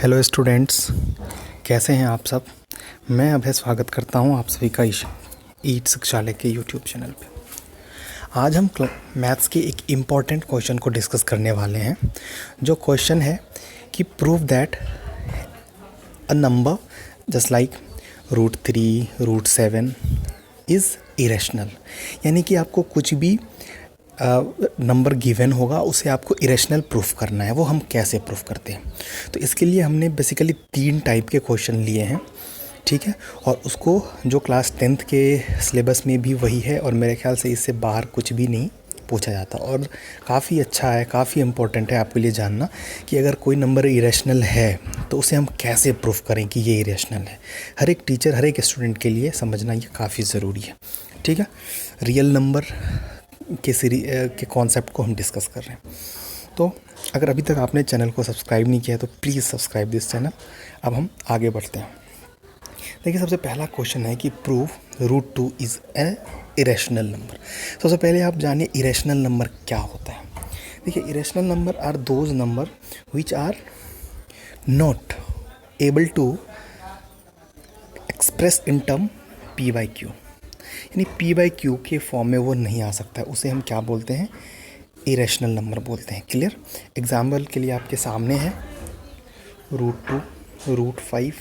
Hello students, कैसे हैं आप सब। मैं अभय स्वागत करता हूं आप सभी का ईट शिक्षालय के यूट्यूब चैनल पे। आज हम मैथ्स के एक इम्पॉर्टेंट क्वेश्चन को डिस्कस करने वाले हैं। जो क्वेश्चन है कि prove that a number just like √3, √7 is irrational. यानी कि आपको कुछ भी नंबर गिवन होगा उसे आपको इरेशनल प्रूफ करना है। वो हम कैसे प्रूफ करते हैं, तो इसके लिए हमने बेसिकली 3 टाइप के क्वेश्चन लिए हैं, ठीक है। और उसको जो क्लास 10th के सिलेबस में भी वही है, और मेरे ख्याल से इससे बाहर कुछ भी नहीं पूछा जाता। और काफ़ी अच्छा है, काफ़ी इम्पोर्टेंट है आपके लिए जानना कि अगर कोई नंबर इरेशनल है तो उसे हम कैसे प्रूफ करें कि ये इरेशनल है। हर एक टीचर, हर एक स्टूडेंट के लिए समझना ये काफ़ी ज़रूरी है, ठीक है। रियल नंबर के कॉन्सेप्ट को हम डिस्कस कर रहे हैं। तो अगर अभी तक आपने चैनल को सब्सक्राइब नहीं किया तो प्लीज़ सब्सक्राइब दिस चैनल। अब हम आगे बढ़ते हैं। देखिए, सबसे पहला क्वेश्चन है कि prove √2 is a irrational number. सबसे पहले आप जानिए इरेशनल नंबर क्या होता है। देखिए, irrational number are those number which are not able to express in term p/q। यानी p/q के फॉर्म में वो नहीं आ सकता है, उसे हम क्या बोलते हैं, इरेशनल नंबर बोलते हैं। क्लियर। एग्जाम्पल के लिए आपके सामने है √2, √5,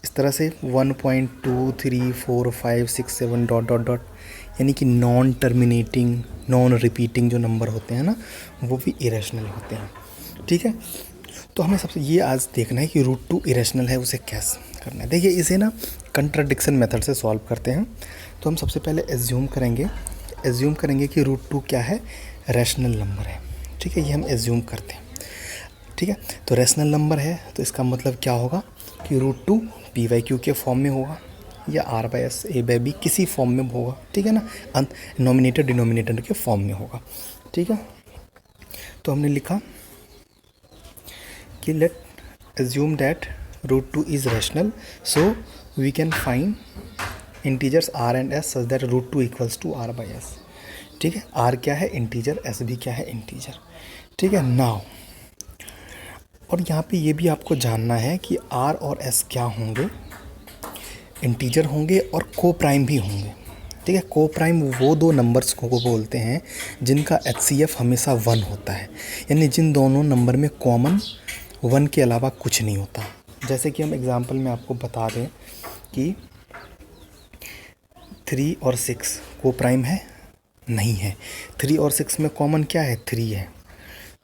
इस तरह से 1.2, 3, 4, 5, 6, 7 डॉट डॉट डॉट, यानी कि नॉन टर्मिनेटिंग, नॉन रिपीटिंग जो नंबर होते हैं ना, वो भी इरेशनल होते हैं, ठीक है। तो हमें सबसे ये आज देखना है कि √2 इरेशनल है, उसे कैसे करना है। देखिए, इसे ना कंट्राडिक्शन मेथड से सॉल्व करते हैं। तो हम सबसे पहले एज्यूम करेंगे कि √2 क्या है, रैशनल नंबर है, ठीक है। ये हम एज्यूम करते हैं, ठीक है। तो रैशनल नंबर है तो इसका मतलब क्या होगा कि √2 p/q के फॉर्म में होगा या r/s a/b किसी फॉर्म में होगा, ठीक है ना। नॉमिनेटर डिनोमिनेटर के फॉर्म में होगा, ठीक है। तो हमने लिखा कि late assume that √2 is rational, so we can find integers r and s such that √2 equals to r/s, ठीक है। r क्या है, इंटीजर, s भी क्या है, इंटीजर, ठीक है। नाउ, और यहाँ पे ये भी आपको जानना है कि r और s क्या होंगे, इंटीजर होंगे और को प्राइम भी होंगे, ठीक है। को प्राइम वो दो नंबर्स को बोलते हैं जिनका HCF हमेशा 1 होता है, यानी जिन दोनों नंबर में कॉमन 1 के अलावा कुछ नहीं होता। जैसे कि हम एग्जांपल में आपको बता दें कि 3 और 6 को प्राइम है, नहीं है। 3 और 6 में कॉमन क्या है, 3 है।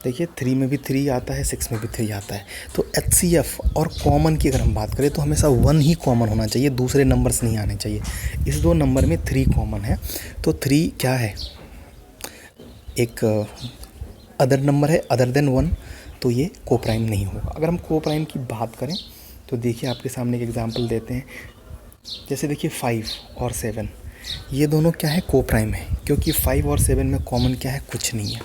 देखिए, 3 में भी 3 आता है, 6 में भी 3 आता है। तो HCF और कॉमन की अगर हम बात करें तो हमेशा 1 ही कॉमन होना चाहिए, दूसरे नंबर्स नहीं आने चाहिए। इस दो नंबर में 3 कॉमन है, तो 3 क्या है, एक अदर नंबर है अदर देन 1, तो ये को प्राइम नहीं होगा। अगर हम को प्राइम की बात करें तो देखिए, आपके सामने एक एग्जांपल देते हैं। जैसे देखिए 5 और 7, ये दोनों क्या है, को प्राइम है, क्योंकि 5 और 7 में कॉमन क्या है, कुछ नहीं है,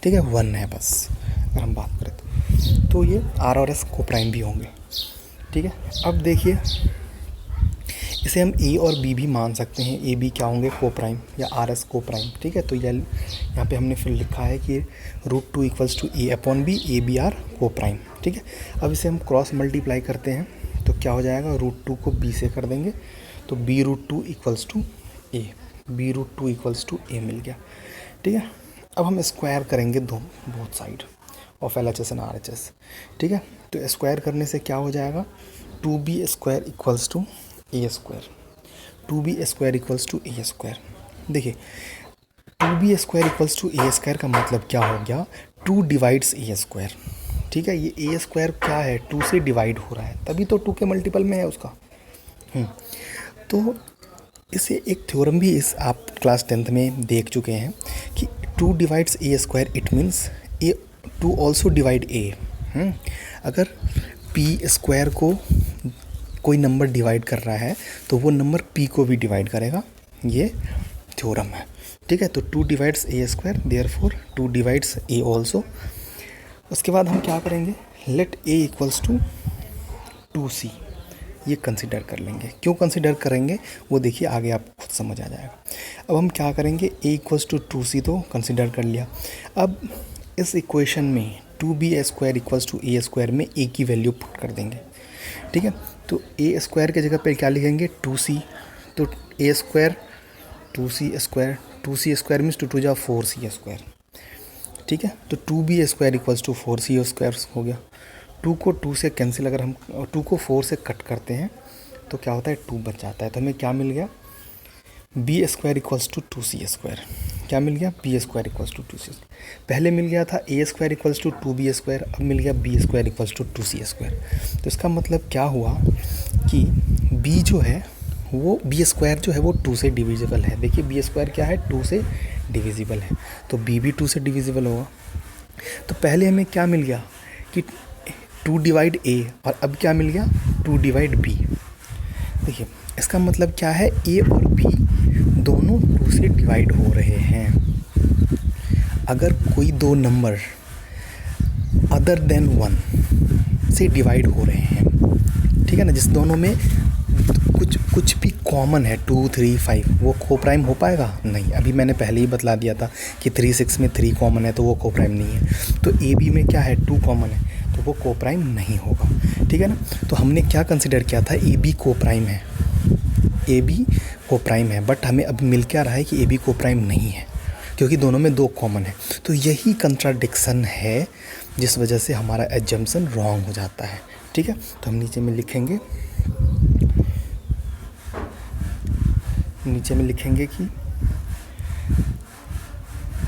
ठीक है, 1 है बस। अगर हम बात करें तो ये r और s को प्राइम भी होंगे, ठीक है। अब देखिए, इसे हम a और b भी मान सकते हैं। a b क्या होंगे, को प्राइम, या r s को प्राइम, ठीक है। तो यहाँ पे हमने फिर लिखा है कि √2 equals to a/b, a b r को प्राइम, ठीक है। अब इसे हम क्रॉस मल्टीप्लाई करते हैं तो क्या हो जाएगा, √2 को b से कर देंगे तो b√2 equals to a, b√2 equals to a मिल गया, ठीक है। अब हम स्क्वायर करेंगे both side of LHS and RHS, ठीक है। तो स्क्वायर करने से क्या हो जाएगा, 2b² equals to a², 2b² equals to a²। देखिए, 2b² इक्वल्स टू a² का मतलब क्या हो गया, 2 डिवाइड्स a², ठीक है। ये a² क्या है, 2 से डिवाइड हो रहा है, तभी तो 2 के मल्टीपल में है उसका। तो इसे एक थ्योरम भी इस आप क्लास 10th में देख चुके हैं कि 2 divides a², it means a 2 also divide a। अगर p² को कोई नंबर डिवाइड कर रहा है तो वो नंबर p को भी डिवाइड करेगा, ये थ्योरम है, ठीक है। तो 2 divides a², therefore 2 divides a also. उसके बाद हम क्या करेंगे, late a equals to 2c, ये कंसिडर कर लेंगे। क्यों कंसिडर करेंगे वो देखिए आगे आपको खुद समझ आ जाएगा। अब हम क्या करेंगे, a इक्वल्स टू 2c तो कंसिडर कर लिया। अब इस इक्वेशन में 2b² इक्वल्स टू a² में a की वैल्यू पुट कर देंगे, ठीक है। तो a² के जगह पे क्या लिखेंगे 2c, तो a² 2c² मीन्स 2 2 4c², ठीक है। तो 2b² इक्वल्स टू 4c² हो गया। 2 को 2 से कैंसिल, अगर हम 2 को 4 से कट करते हैं तो क्या होता है 2 बच जाता है। तो हमें क्या मिल गया b² इक्वल्स टू 2c², क्या मिल गया b² इक्वल्स टू 2c²। पहले मिल गया था a² इक्वल्स टू 2b², अब मिल गया b² इक्वल्स टू 2c²। तो इसका मतलब क्या हुआ कि b जो है वो b² जो है वो 2 से डिविजिबल है। देखिए b² क्या है 2 से डिविजिबल है, तो b भी 2 से डिविजिबल होगा। तो पहले हमें क्या मिल गया कि 2 डिवाइड a, और अब क्या मिल गया 2 डिवाइड b। देखिए इसका मतलब क्या है a और b दोनों 2 से डिवाइड हो रहे हैं। अगर कोई दो नंबर अदर देन 1 से डिवाइड हो रहे हैं, ठीक है ना, जिस दोनों में कुछ भी कॉमन है 2 3 5, वो कोप्राइम हो पाएगा नहीं। अभी मैंने पहले ही बतला दिया था कि 3 6 में 3 कॉमन है तो वो कोप्राइम नहीं है। तो ए बी में क्या है 2 कॉमन है तो वो कोप्राइम नहीं होगा, ठीक है ना। तो हमने क्या कंसिडर किया था ए बी कोप्राइम है, ए बी कोप्राइम है, बट हमें अब मिल क्या रहा है कि ए बी कोप्राइम नहीं है क्योंकि दोनों में 2 कॉमन है। तो यही कंट्राडिक्शन है जिस वजह से हमारा एजम्पशन रॉन्ग हो जाता है, ठीक है। तो हम नीचे में लिखेंगे कि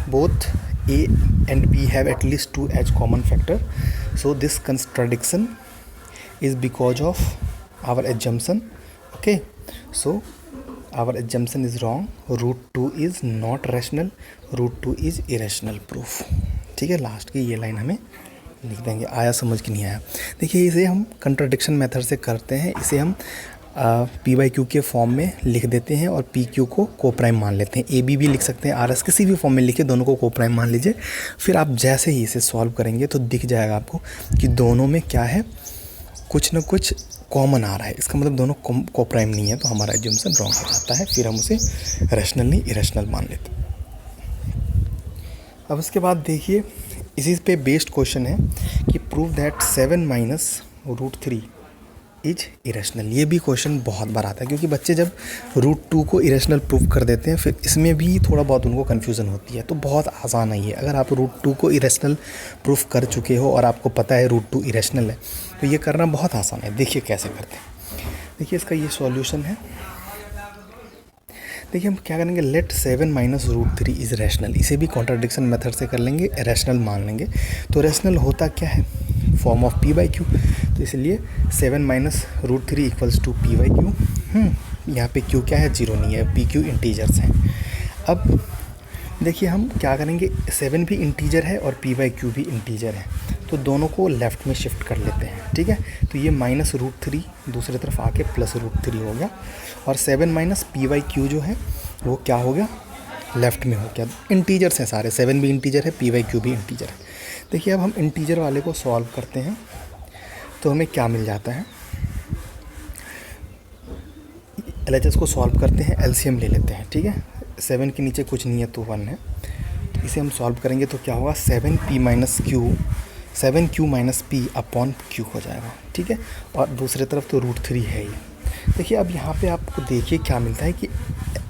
both A and B have at least 2 as common factor, so this contradiction is because of our assumption, okay, so our assumption is wrong, root 2 is not rational, root 2 is irrational proof, ठीक है। Last की ये line हमें लिख देंगे। आया समझ कि नहीं आया? देखिए इसे हम कंट्राडिक्शन मेथड से करते हैं, इसे हम p/q के फॉर्म में लिख देते हैं और pq को कोप्राइम मान लेते हैं। ab भी लिख सकते हैं, rs किसी भी फॉर्म में लिखे, दोनों को कोप्राइम मान लीजिए। फिर आप जैसे ही इसे सॉल्व करेंगे तो दिख जाएगा आपको कि दोनों में क्या है, कुछ ना कुछ कॉमन आ रहा है। इसका मतलब दोनों कोप्राइम नहीं है, तो हमारा एज्यूम्पशन रॉन्ग हो जाता है। फिर हम उसे रैशनल नहीं इरेशनल मान लेते हैं। अब उसके बाद देखिए इसी पे बेस्ड क्वेश्चन है कि प्रूव दैट 7 - √3 इज इरेशनल। ये भी क्वेश्चन बहुत बार आता है क्योंकि बच्चे जब √2 को इरेशनल प्रूव कर देते हैं फिर इसमें भी थोड़ा बहुत उनको कन्फ्यूज़न होती है। तो बहुत आसान है ये, अगर आप √2 को इरेशनल प्रूफ कर चुके हो और आपको पता है √2 इरेशनल है तो ये करना बहुत आसान है। देखिए कैसे करते हैं, देखिए इसका ये सॉल्यूशन है। देखिए हम क्या करेंगे, लेट 7 - √3 इज़ रैशनल। इसे भी कॉन्ट्राडिक्शन मेथड से कर लेंगे, रैशनल मान लेंगे। तो रैशनल होता क्या है, फॉर्म ऑफ p/q, तो इसलिए 7 - √3 इक्वल्स टू p/q। यहाँ पे q क्या है, 0 नहीं है, pq इंटीजर्स हैं। अब देखिए हम क्या करेंगे, 7 भी इंटीजर है और p/q भी इंटीजर है, तो दोनों को लेफ़्ट में शिफ्ट कर लेते हैं, ठीक है। तो ये -√3 दूसरी तरफ आके +√3 हो गया और 7 - p/q जो है वो क्या हो गया, लेफ़्ट में हो गया। इंटीजर्स हैं सारे, 7 भी इंटीजर है, p/q भी इंटीजर है। देखिए अब हम इंटीजर वाले को सॉल्व करते हैं तो हमें क्या मिल जाता है, LHS को सॉल्व करते हैं, LCM ले लेते हैं, ठीक है। 7 के नीचे कुछ नहीं है तो 1 है, तो इसे हम सॉल्व करेंगे तो क्या होगा, 7q - p/q हो जाएगा, ठीक है। और दूसरी तरफ तो √3 है ही। देखिए अब यहाँ पे आपको देखिए क्या मिलता है कि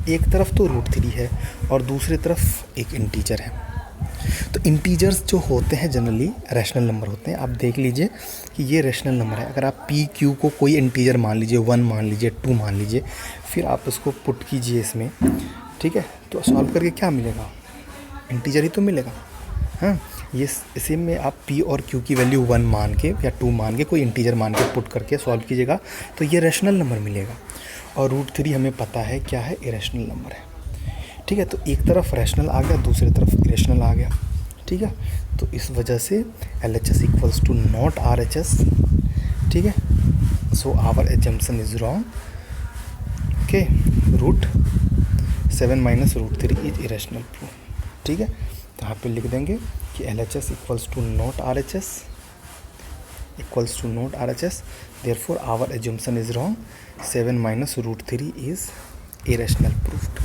एक तरफ तो √3 है और दूसरी तरफ एक इंटीजर है। तो इंटीजर्स जो होते हैं जनरली रैशनल नंबर होते हैं। आप देख लीजिए कि ये रैशनल नंबर है। अगर आप p/q को कोई इंटीजर मान लीजिए, 1 मान लीजिए, 2 मान लीजिए, फिर आप उसको पुट कीजिए इसमें, ठीक है, तो सॉल्व करके क्या मिलेगा, इंटीजर ही तो मिलेगा। हाँ, ये इसी में आप p और q की वैल्यू 1 मान के या 2 मान के कोई इंटीजर मान के पुट करके सॉल्व कीजिएगा तो ये रैशनल नंबर मिलेगा। और √3 हमें पता है क्या है, इरेशनल नंबर है, ठीक है। तो एक तरफ रैशनल आ गया, दूसरी तरफ इरेशनल आ गया, ठीक है। तो इस वजह से LHS equals to not RHS, ठीक है। So our assumption is wrong, okay. √7 - √3 is irrational proof, ठीक है। तो यहाँ पे लिख देंगे कि LHS equals to not RHS, therefore our assumption is wrong, 7 - √3 is irrational proofed.